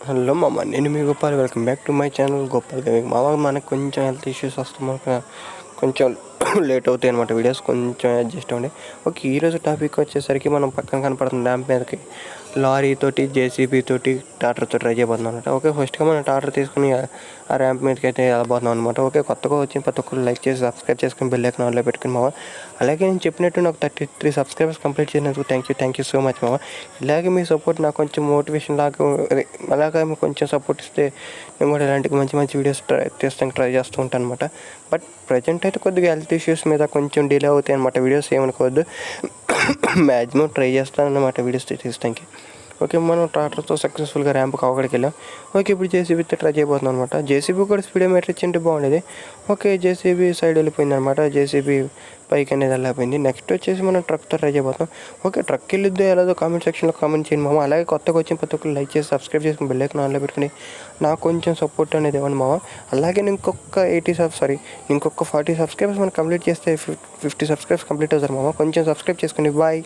Hello మామ, నేను మీ Gopal. Welcome back to my channel Gopal gaming. మామ, మనకు కొంచెం హెల్త్ ఇష్యూస్ వస్తాయి, మనకు కొంచెం లేట్ అవుతాయి అనమాట. వీడియోస్ కొంచెం అడ్జస్ట్ అవ్వండి. ఓకే, ఈరోజు టాపిక్ వచ్చేసరికి మనం పక్కన కనపడుతుంది డ్యామ్ మీదకి లారీ తోటి, జేసీబీ తోటి, ట్రాక్టర్తో ట్రై చేయబోతున్నాం అనమాట. ఓకే, ఫస్ట్గా మనం ట్రాక్టర్ తీసుకుని ఆ ర్యాంప్ మీదకి అయితే వెళ్ళబోతున్నాం అనమాట. ఓకే, కొత్తగా వచ్చిన ప్రతి ఒక్కరు లైక్ చేసి సబ్స్క్రైబ్ చేసుకుని బెల్ ఐకాన్ ఆన్లో పెట్టుకుని మామ. అలాగే నేను చెప్పినట్టు నాకు 33 సబ్స్క్రైబర్స్ కంప్లీట్ చేసినందుకు థ్యాంక్ యూ సో మచ్ మామ. ఇలాగే మీ సపోర్ట్ నాకు కొంచెం మోటివేషన్ లాగా, అలాగే మీకు కొంచెం సపోర్ట్ ఇస్తే నేను కూడా ఇలాంటి మంచి మంచి వీడియోస్ ట్రై చేస్తూ ఉంటాను అనమాట. బట్ ప్రజెంట్ అయితే కొద్దిగా హెల్త్ ఇష్యూస్ మీద కొంచెం డిలే అవుతాయి అనమాట. వీడియోస్ ఏమనుకోవద్దు, మ్యాక్సిమం ట్రై చేస్తాను అన్నమాట వీడియోస్ తీస్తానికి. ఓకే, మనం ట్రాక్టర్తో సక్సెస్ఫుల్గా ర్యాంప్కి అక్కడికి వెళ్ళాం. ఓకే, ఇప్పుడు జేసీబీతో ట్రై చేయబోతున్నాం అనమాట. జేసీబీ కూడా స్పీడోమీటర్ ఇచ్చింటే బాగుండేది. ఓకే, జేసీబీ సైడ్ వెళ్ళిపోయింది అనమాట. జేసీబీ పైకి అనేది వెళ్ళిపోయింది. నెక్స్ట్ వచ్చేసి మనం ట్రక్తో ట్రై చేయబోతాం. ఓకే, ట్రక్ వెళ్ళిద్దో ఎలాగో కామెంట్ సెక్షన్లో కామెంట్ చేయండి మామ. అలాగే కొత్తగా వచ్చిన ప్రతి ఒక్కరు లైక్ చేసి సబ్స్క్రైబ్ చేసుకుని బెల్ ఐకాన్ ఆన్లో పెట్టుకుని నాకు కొంచెం సపోర్ట్ అనేది ఇవ్వండి మామ. అలాగే ఇంకొక 40 సబ్స్క్రైబర్స్ మనం కంప్లీట్ చేస్తే 50 సబ్స్క్రైబర్స్ కంప్లీట్ అవుతారు మామ. కొంచెం సబ్స్క్రైబ్ చేసుకోండి. బాయ్.